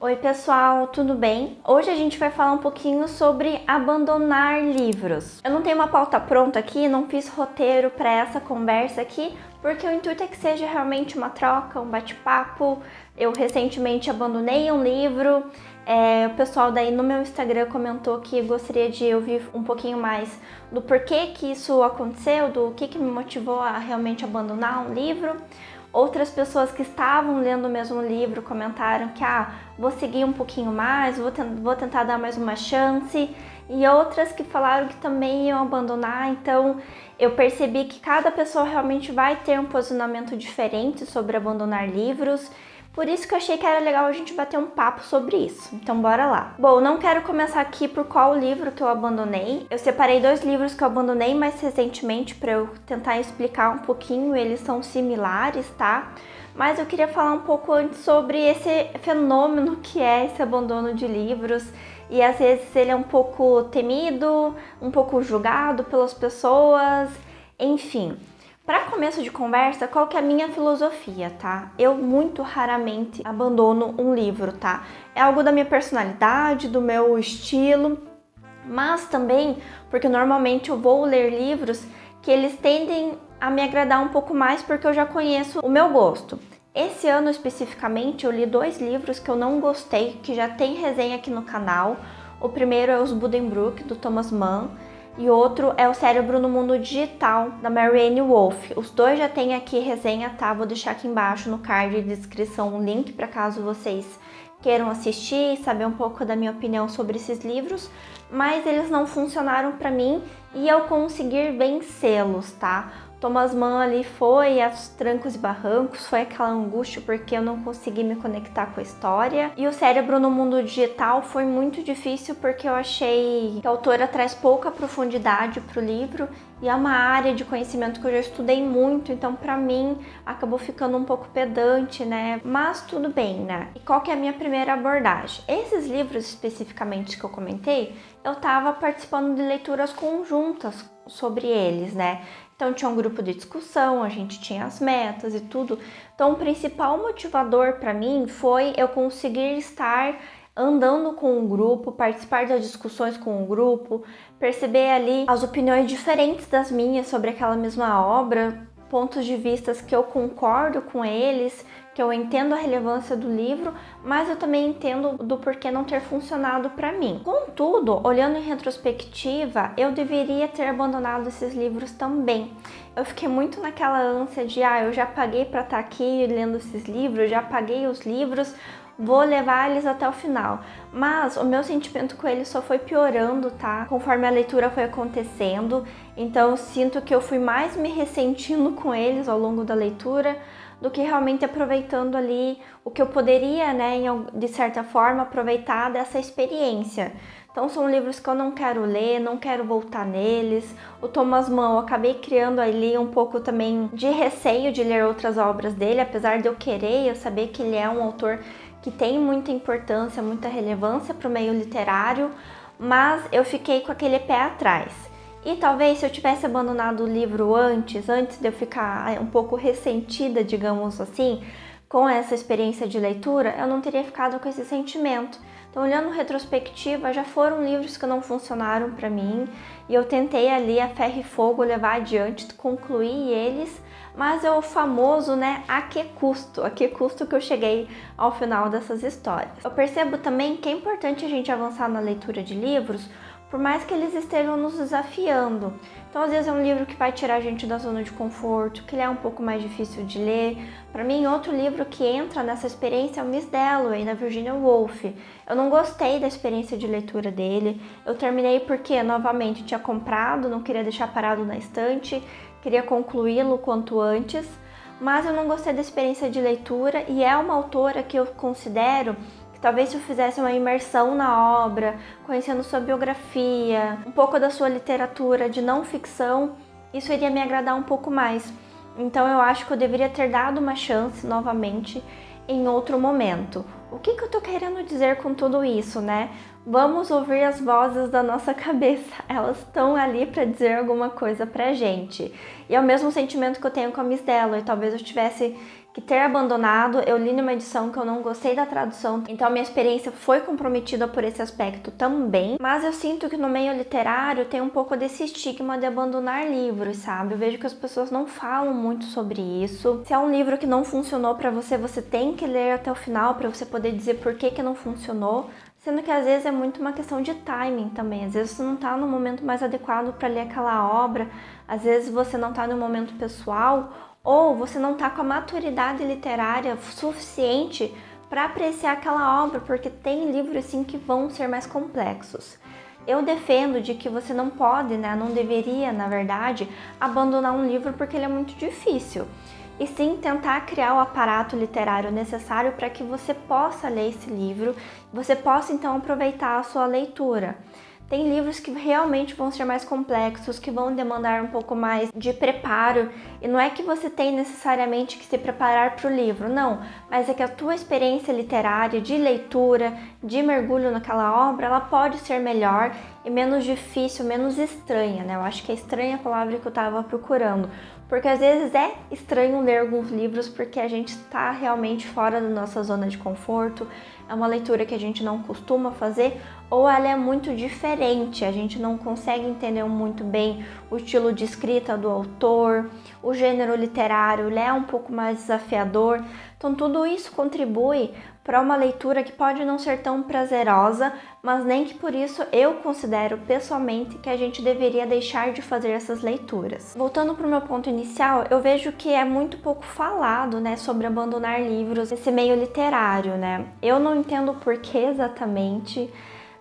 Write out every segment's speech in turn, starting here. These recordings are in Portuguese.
Oi pessoal, tudo bem? Hoje a gente vai falar um pouquinho sobre abandonar livros. Eu não tenho uma pauta pronta aqui, não fiz roteiro para essa conversa aqui, porque o intuito é que seja realmente uma troca, um bate-papo. Eu recentemente abandonei um livro, o pessoal daí no meu Instagram comentou que gostaria de ouvir um pouquinho mais do porquê que isso aconteceu, do que me motivou a realmente abandonar um livro. Outras pessoas que estavam lendo o mesmo livro comentaram que vou seguir um pouquinho mais, vou tentar dar mais uma chance. E outras que falaram que também iam abandonar. Então eu percebi que cada pessoa realmente vai ter um posicionamento diferente sobre abandonar livros. Por isso que eu achei que era legal a gente bater um papo sobre isso. Então bora lá. Bom, não quero começar aqui por qual livro que eu abandonei. Eu separei 2 livros que eu abandonei mais recentemente para eu tentar explicar um pouquinho. Eles são similares, tá? Mas eu queria falar um pouco antes sobre esse fenômeno que é esse abandono de livros. E às vezes ele é um pouco temido, um pouco julgado pelas pessoas, enfim. Para começo de conversa, qual que é a minha filosofia, tá? Eu muito raramente abandono um livro, tá? É algo da minha personalidade, do meu estilo, mas também porque normalmente eu vou ler livros que eles tendem a me agradar um pouco mais porque eu já conheço o meu gosto. Esse ano especificamente eu li 2 livros que eu não gostei, que já tem resenha aqui no canal. O primeiro é Os Buddenbrook, do Thomas Mann, e outro é O Cérebro no Mundo Digital, da Marianne Wolf. Os 2 já tem aqui resenha, tá? Vou deixar aqui embaixo no card de descrição um link para caso vocês queiram assistir e saber um pouco da minha opinião sobre esses livros, mas eles não funcionaram para mim e eu consegui vencê-los, tá? Thomas Mann ali foi aos trancos e barrancos, foi aquela angústia porque eu não consegui me conectar com a história. E O Cérebro no Mundo Digital foi muito difícil porque eu achei que a autora traz pouca profundidade para o livro e é uma área de conhecimento que eu já estudei muito, então para mim acabou ficando um pouco pedante, né? Mas tudo bem, né? E qual que é a minha primeira abordagem? Esses livros especificamente que eu comentei, eu estava participando de leituras conjuntas sobre eles, né? Então tinha um grupo de discussão, a gente tinha as metas e tudo. Então o principal motivador para mim foi eu conseguir estar andando com o grupo, participar das discussões com o grupo, perceber ali as opiniões diferentes das minhas sobre aquela mesma obra, pontos de vista que eu concordo com eles, que eu entendo a relevância do livro, mas eu também entendo do porquê não ter funcionado para mim. Contudo, olhando em retrospectiva, eu deveria ter abandonado esses livros também. Eu fiquei muito naquela ânsia de, eu já paguei para estar aqui lendo esses livros, já paguei os livros, vou levar eles até o final. Mas o meu sentimento com eles só foi piorando, tá? Conforme a leitura foi acontecendo. Então eu sinto que eu fui mais me ressentindo com eles ao longo da leitura do que realmente aproveitando ali o que eu poderia, né, de certa forma, aproveitar dessa experiência. Então são livros que eu não quero ler, não quero voltar neles. O Thomas Mann, eu acabei criando ali um pouco também de receio de ler outras obras dele, apesar de eu querer, eu saber que ele é um autor que tem muita importância, muita relevância para o meio literário, mas eu fiquei com aquele pé atrás. E talvez se eu tivesse abandonado o livro antes de eu ficar um pouco ressentida, digamos assim, com essa experiência de leitura, eu não teria ficado com esse sentimento. Então, olhando retrospectiva, já foram livros que não funcionaram para mim e eu tentei ali a ferro e fogo levar adiante, concluir eles, mas é o famoso, né, a que custo que eu cheguei ao final dessas histórias. Eu percebo também que é importante a gente avançar na leitura de livros, por mais que eles estejam nos desafiando. Então, às vezes é um livro que vai tirar a gente da zona de conforto, que ele é um pouco mais difícil de ler. Para mim, outro livro que entra nessa experiência é o Miss Dalloway, da Virginia Woolf. Eu não gostei da experiência de leitura dele. Eu terminei porque, novamente, tinha comprado, não queria deixar parado na estante, queria concluí-lo quanto antes, mas eu não gostei da experiência de leitura e é uma autora que eu considero talvez se eu fizesse uma imersão na obra, conhecendo sua biografia, um pouco da sua literatura de não ficção, isso iria me agradar um pouco mais. Então eu acho que eu deveria ter dado uma chance novamente em outro momento. O que eu tô querendo dizer com tudo isso, né? Vamos ouvir as vozes da nossa cabeça, elas estão ali para dizer alguma coisa pra gente. E é o mesmo sentimento que eu tenho com a Miss Dalloway, talvez eu tivesse que ter abandonado, eu li numa edição que eu não gostei da tradução, então a minha experiência foi comprometida por esse aspecto também, mas eu sinto que no meio literário tem um pouco desse estigma de abandonar livros, sabe? Eu vejo que as pessoas não falam muito sobre isso. Se é um livro que não funcionou pra você, você tem que ler até o final pra você poder dizer por que não funcionou, sendo que às vezes é muito uma questão de timing também. Às vezes você não tá no momento mais adequado para ler aquela obra, às vezes você não tá no momento pessoal, ou você não tá com a maturidade literária suficiente para apreciar aquela obra, porque tem livros assim que vão ser mais complexos. Eu defendo de que você não pode, né, não deveria, na verdade, abandonar um livro porque ele é muito difícil. E sim tentar criar o aparato literário necessário para que você possa ler esse livro, você possa então aproveitar a sua leitura. Tem livros que realmente vão ser mais complexos, que vão demandar um pouco mais de preparo, e não é que você tem necessariamente que se preparar para o livro, não, mas é que a tua experiência literária, de leitura, de mergulho naquela obra, ela pode ser melhor e menos difícil, menos estranha, né? Eu acho que é estranha a palavra que eu estava procurando, porque às vezes é estranho ler alguns livros porque a gente está realmente fora da nossa zona de conforto, é uma leitura que a gente não costuma fazer, ou ela é muito diferente, a gente não consegue entender muito bem o estilo de escrita do autor, o gênero literário, ele é um pouco mais desafiador, então tudo isso contribui para uma leitura que pode não ser tão prazerosa, mas nem que por isso eu considero pessoalmente que a gente deveria deixar de fazer essas leituras. Voltando para o meu ponto inicial, eu vejo que é muito pouco falado, né, sobre abandonar livros nesse meio literário, né? Eu não entendo o porquê exatamente.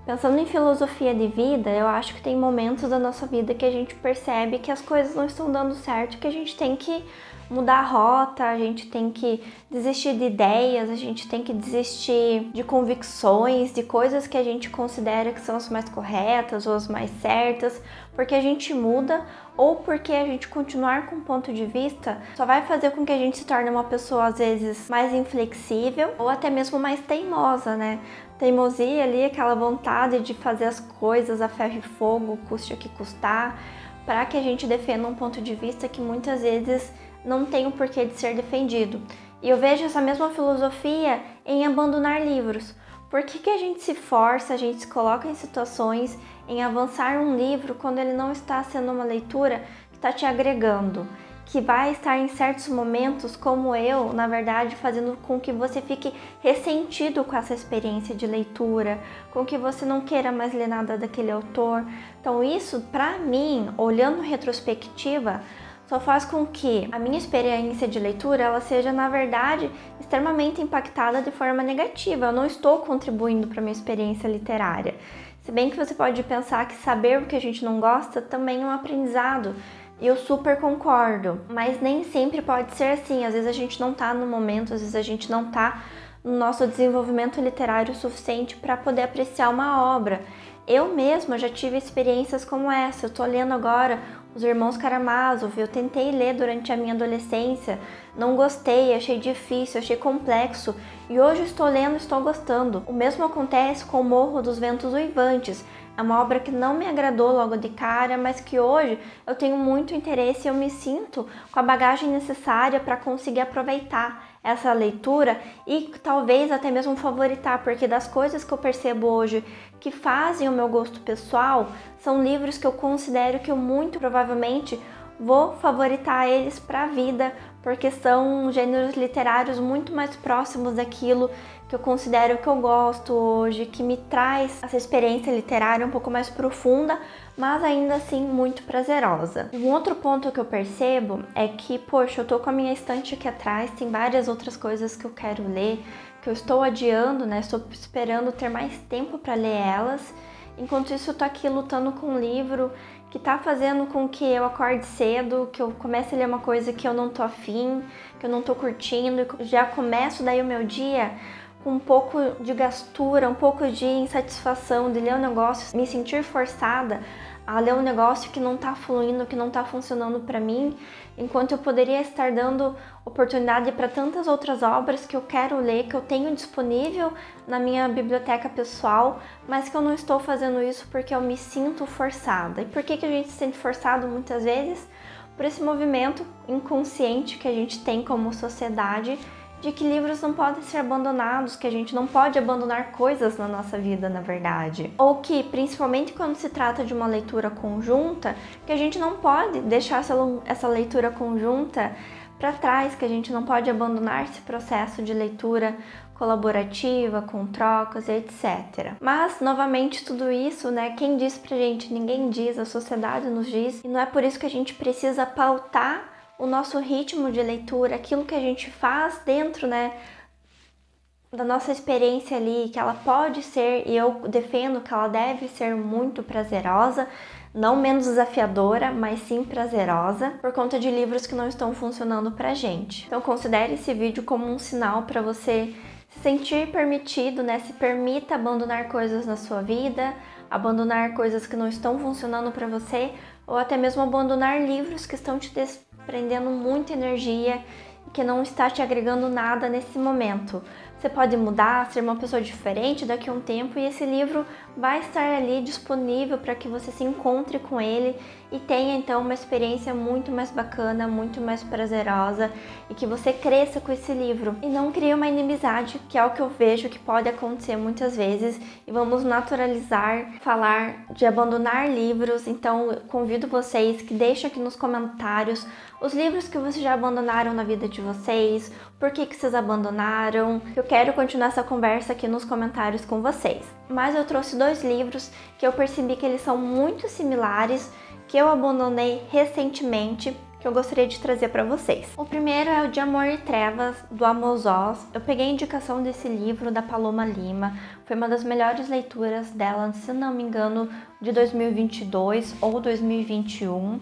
Pensando em filosofia de vida, eu acho que tem momentos da nossa vida que a gente percebe que as coisas não estão dando certo, que a gente tem que mudar a rota, a gente tem que desistir de ideias, a gente tem que desistir de convicções, de coisas que a gente considera que são as mais corretas ou as mais certas, porque a gente muda ou porque a gente continuar com um ponto de vista só vai fazer com que a gente se torne uma pessoa às vezes mais inflexível ou até mesmo mais teimosa, né? Teimosia ali, aquela vontade de fazer as coisas a ferro e fogo, custe o que custar, para que a gente defenda um ponto de vista que muitas vezes não tem o porquê de ser defendido. E eu vejo essa mesma filosofia em abandonar livros. Por que a gente se força, a gente se coloca em situações em avançar um livro quando ele não está sendo uma leitura que está te agregando? Que vai estar em certos momentos, como eu, na verdade, fazendo com que você fique ressentido com essa experiência de leitura, com que você não queira mais ler nada daquele autor. Então isso, para mim, olhando retrospectiva, só faz com que a minha experiência de leitura ela seja, na verdade, extremamente impactada de forma negativa. Eu não estou contribuindo para a minha experiência literária. Se bem que você pode pensar que saber o que a gente não gosta também é um aprendizado. E eu super concordo, mas nem sempre pode ser assim. Às vezes a gente não tá no momento, às vezes a gente não tá no nosso desenvolvimento literário suficiente para poder apreciar uma obra. Eu mesma já tive experiências como essa. Eu tô lendo agora Os Irmãos Karamazov. Eu tentei ler durante a minha adolescência, não gostei, achei difícil, achei complexo. E hoje estou lendo e estou gostando. O mesmo acontece com o Morro dos Ventos Uivantes. É uma obra que não me agradou logo de cara, mas que hoje eu tenho muito interesse e eu me sinto com a bagagem necessária para conseguir aproveitar essa leitura e talvez até mesmo favoritar, porque das coisas que eu percebo hoje que fazem o meu gosto pessoal, são livros que eu considero que eu muito provavelmente vou favoritar eles para a vida, porque são gêneros literários muito mais próximos daquilo que eu considero que eu gosto hoje, que me traz essa experiência literária um pouco mais profunda, mas ainda assim muito prazerosa. Um outro ponto que eu percebo é que, poxa, eu tô com a minha estante aqui atrás, tem várias outras coisas que eu quero ler, que eu estou adiando, né? Estou esperando ter mais tempo para ler elas. Enquanto isso, eu tô aqui lutando com um livro que tá fazendo com que eu acorde cedo, que eu comece a ler uma coisa que eu não tô afim, que eu não tô curtindo, e já começo daí o meu dia com um pouco de gastura, um pouco de insatisfação de ler um negócio, me sentir forçada a ler um negócio que não tá fluindo, que não tá funcionando para mim, enquanto eu poderia estar dando oportunidade para tantas outras obras que eu quero ler, que eu tenho disponível na minha biblioteca pessoal, mas que eu não estou fazendo isso porque eu me sinto forçada. E por que a gente se sente forçado muitas vezes? por esse movimento inconsciente que a gente tem como sociedade de que livros não podem ser abandonados, que a gente não pode abandonar coisas na nossa vida, na verdade. Ou que, principalmente quando se trata de uma leitura conjunta, que a gente não pode deixar essa leitura conjunta para trás, que a gente não pode abandonar esse processo de leitura colaborativa, com trocas, etc. Mas, novamente, tudo isso, né, quem diz pra gente? Ninguém diz, a sociedade nos diz, e não é por isso que a gente precisa pautar o nosso ritmo de leitura, aquilo que a gente faz dentro, né, da nossa experiência ali, que ela pode ser, e eu defendo que ela deve ser muito prazerosa, não menos desafiadora, mas sim prazerosa, por conta de livros que não estão funcionando pra gente. Então considere esse vídeo como um sinal para você se sentir permitido, né? Se permita abandonar coisas na sua vida, abandonar coisas que não estão funcionando para você, ou até mesmo abandonar livros que estão te desprendendo muita energia e que não está te agregando nada nesse momento. Você pode mudar, ser uma pessoa diferente daqui a um tempo e esse livro vai estar ali disponível para que você se encontre com ele e tenha então uma experiência muito mais bacana, muito mais prazerosa e que você cresça com esse livro e não crie uma inimizade, que é o que eu vejo que pode acontecer muitas vezes, e vamos naturalizar falar de abandonar livros. Então eu convido vocês que deixem aqui nos comentários os livros que vocês já abandonaram na vida de vocês, por que vocês abandonaram. Eu quero continuar essa conversa aqui nos comentários com vocês. Mas eu trouxe 2 livros que eu percebi que eles são muito similares, que eu abandonei recentemente, que eu gostaria de trazer para vocês. O primeiro é o De Amor e Trevas, do Amos Oz. Eu peguei a indicação desse livro da Paloma Lima, foi uma das melhores leituras dela, se não me engano, de 2022 ou 2021.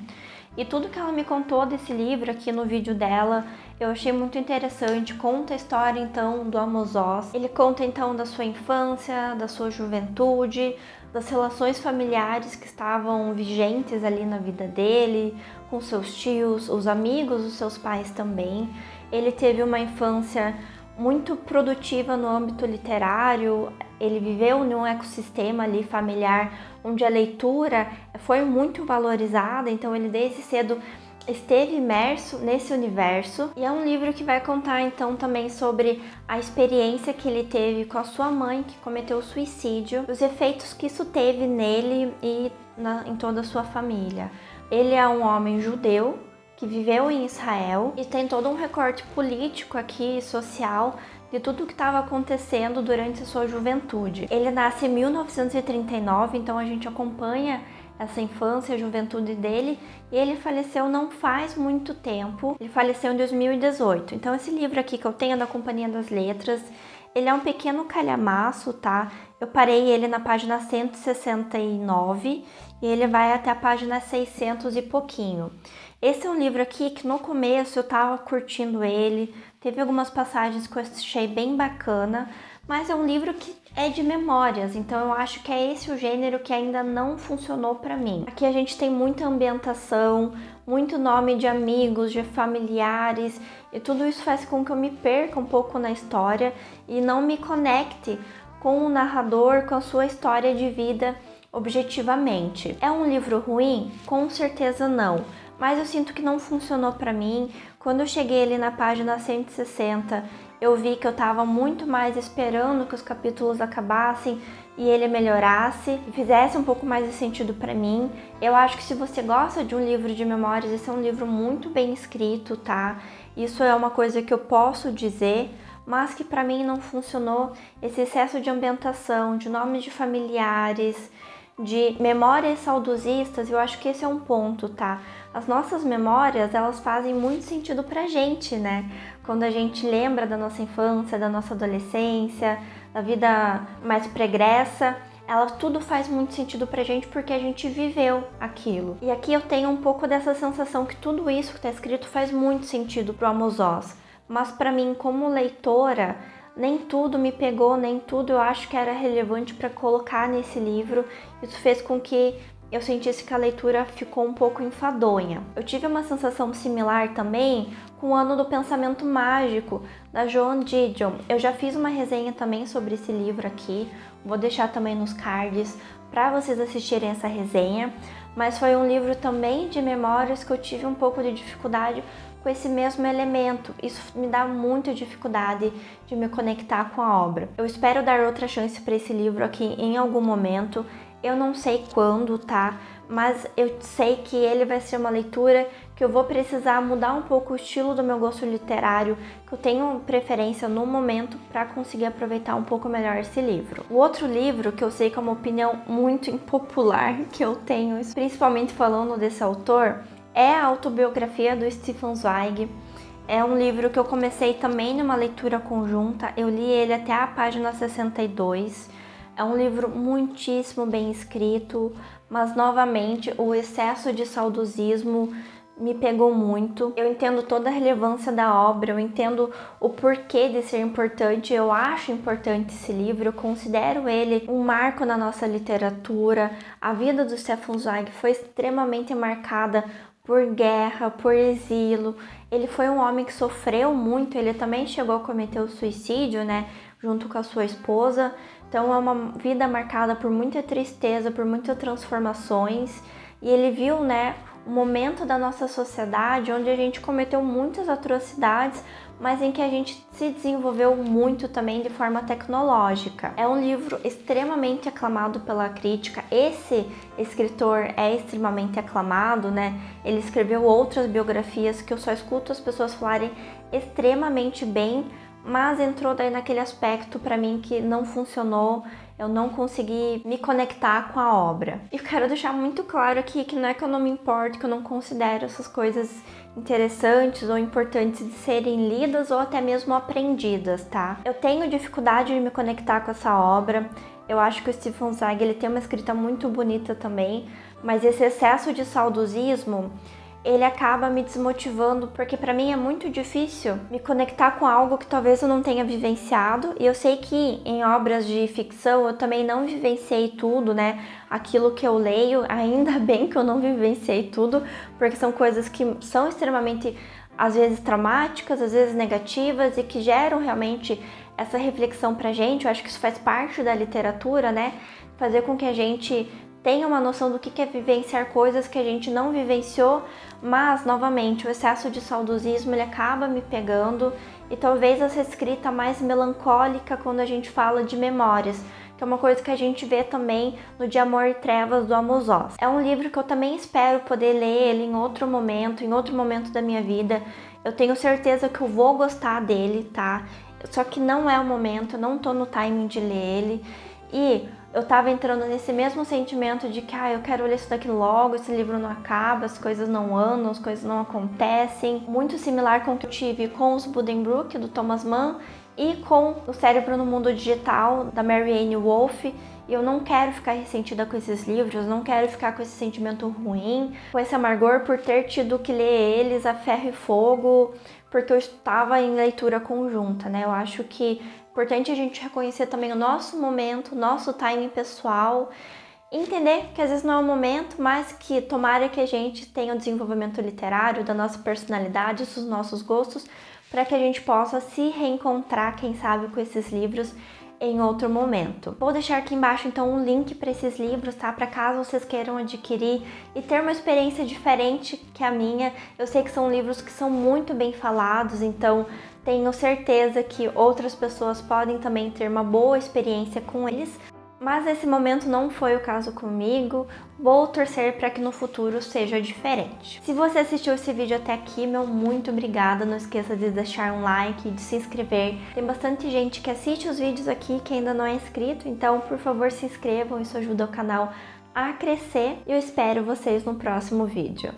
E tudo que ela me contou desse livro aqui no vídeo dela, eu achei muito interessante. Conta a história então do Amos Oz. Ele conta então da sua infância, da sua juventude, das relações familiares que estavam vigentes ali na vida dele, com seus tios, os amigos dos seus pais também. Ele teve uma infância muito produtiva no âmbito literário, ele viveu num ecossistema ali familiar onde a leitura foi muito valorizada, então ele desde cedo esteve imerso nesse universo. E é um livro que vai contar então também sobre a experiência que ele teve com a sua mãe, que cometeu suicídio, os efeitos que isso teve nele e em toda a sua família. Ele é um homem judeu que viveu em Israel e tem todo um recorte político aqui, social, de tudo o que estava acontecendo durante a sua juventude. Ele nasce em 1939, então a gente acompanha essa infância, a juventude dele, e ele faleceu não faz muito tempo. Ele faleceu em 2018. Então esse livro aqui que eu tenho é da Companhia das Letras, ele é um pequeno calhamaço, tá? Eu parei ele na página 169 e ele vai até a página 600 e pouquinho. Esse é um livro aqui que no começo eu tava curtindo ele, teve algumas passagens que eu achei bem bacana, mas é um livro que é de memórias, então eu acho que é esse o gênero que ainda não funcionou pra mim. Aqui a gente tem muita ambientação, muito nome de amigos, de familiares, e tudo isso faz com que eu me perca um pouco na história e não me conecte com o narrador, com a sua história de vida objetivamente. É um livro ruim? Com certeza não. Mas eu sinto que não funcionou pra mim. Quando eu cheguei ali na página 160, eu vi que eu tava muito mais esperando que os capítulos acabassem e ele melhorasse e fizesse um pouco mais de sentido pra mim. Eu acho que se você gosta de um livro de memórias, esse é um livro muito bem escrito, tá? Isso é uma coisa que eu posso dizer, mas que pra mim não funcionou. Esse excesso de ambientação, de nomes de familiares, de memórias saudosistas, eu acho que esse é um ponto, tá? As nossas memórias, elas fazem muito sentido pra gente, né? Quando a gente lembra da nossa infância, da nossa adolescência, da vida mais pregressa, tudo faz muito sentido pra gente porque a gente viveu aquilo. E aqui eu tenho um pouco dessa sensação que tudo isso que tá escrito faz muito sentido pro Amos Oz. Mas pra mim, como leitora, nem tudo me pegou, nem tudo eu acho que era relevante para colocar nesse livro. Isso fez com que eu sentisse que a leitura ficou um pouco enfadonha. Eu tive uma sensação similar também com o Ano do Pensamento Mágico, da Joan Didion. Eu já fiz uma resenha também sobre esse livro aqui, vou deixar também nos cards para vocês assistirem essa resenha. mas foi um livro também de memórias que eu tive um pouco de dificuldade com esse mesmo elemento. Isso me dá muita dificuldade de me conectar com a obra. Eu espero dar outra chance para esse livro aqui em algum momento. Eu não sei quando, tá? Mas eu sei que ele vai ser uma leitura que eu vou precisar mudar um pouco o estilo do meu gosto literário, que eu tenho preferência no momento para conseguir aproveitar um pouco melhor esse livro. O outro livro que eu sei que é uma opinião muito impopular que eu tenho, principalmente falando desse autor, é a autobiografia do Stefan Zweig. É um livro que eu comecei também numa leitura conjunta, eu li ele até a página 62. É um livro muitíssimo bem escrito, mas novamente o excesso de saudosismo me pegou muito. Eu entendo toda a relevância da obra, eu entendo o porquê de ser importante, eu acho importante esse livro, eu considero ele um marco na nossa literatura. A vida do Stefan Zweig foi extremamente marcada por guerra, por exílio. Ele foi um homem que sofreu muito, ele também chegou a cometer o suicídio, né, junto com a sua esposa. Então é uma vida marcada por muita tristeza, por muitas transformações. E ele viu, né, um momento da nossa sociedade onde a gente cometeu muitas atrocidades, mas em que a gente se desenvolveu muito também de forma tecnológica. É um livro extremamente aclamado pela crítica. Esse escritor é extremamente aclamado, né? Ele escreveu outras biografias que eu só escuto as pessoas falarem extremamente bem, mas entrou daí naquele aspecto para mim que não funcionou, eu não consegui me conectar com a obra. E quero deixar muito claro aqui que não é que eu não me importo, que eu não considero essas coisas interessantes ou importantes de serem lidas ou até mesmo aprendidas, tá? Eu tenho dificuldade de me conectar com essa obra. Eu acho que o Stefan Zweig, ele tem uma escrita muito bonita também, mas esse excesso de saudosismo, ele acaba me desmotivando, porque para mim é muito difícil me conectar com algo que talvez eu não tenha vivenciado. E eu sei que em obras de ficção eu também não vivenciei tudo, né? Aquilo que eu leio, ainda bem que eu não vivenciei tudo, porque são coisas que são extremamente, às vezes, traumáticas, às vezes negativas e que geram realmente essa reflexão pra gente. Eu acho que isso faz parte da literatura, né? Fazer com que a gente tenha uma noção do que é vivenciar coisas que a gente não vivenciou, mas, novamente, o excesso de saudosismo, ele acaba me pegando, e talvez essa escrita mais melancólica quando a gente fala de memórias, que é uma coisa que a gente vê também no De Amor e Trevas, do Amos Oz. É um livro que eu também espero poder ler ele em outro momento da minha vida. Eu tenho certeza que eu vou gostar dele, tá? Só que não é o momento, eu não tô no timing de ler ele, e eu tava entrando nesse mesmo sentimento de que eu quero ler isso daqui logo, esse livro não acaba, as coisas não andam, as coisas não acontecem. Muito similar com o que eu tive com os Buddenbrook, do Thomas Mann, e com O Cérebro no Mundo Digital, da Marianne Wolf. E eu não quero ficar ressentida com esses livros, não quero ficar com esse sentimento ruim, com esse amargor por ter tido que ler eles a ferro e fogo, porque eu estava em leitura conjunta, né? Eu acho que é importante a gente reconhecer também o nosso momento, o nosso timing pessoal, entender que às vezes não é o momento, mas que tomara que a gente tenha o desenvolvimento literário da nossa personalidade, dos nossos gostos, para que a gente possa se reencontrar, quem sabe, com esses livros em outro momento. Vou deixar aqui embaixo então um link para esses livros, tá? Para caso vocês queiram adquirir e ter uma experiência diferente que a minha. Eu sei que são livros que são muito bem falados, então tenho certeza que outras pessoas podem também ter uma boa experiência com eles. Mas nesse momento não foi o caso comigo, vou torcer para que no futuro seja diferente. Se você assistiu esse vídeo até aqui, meu muito obrigada, não esqueça de deixar um like, de se inscrever. Tem bastante gente que assiste os vídeos aqui que ainda não é inscrito, então por favor se inscrevam, isso ajuda o canal a crescer e eu espero vocês no próximo vídeo.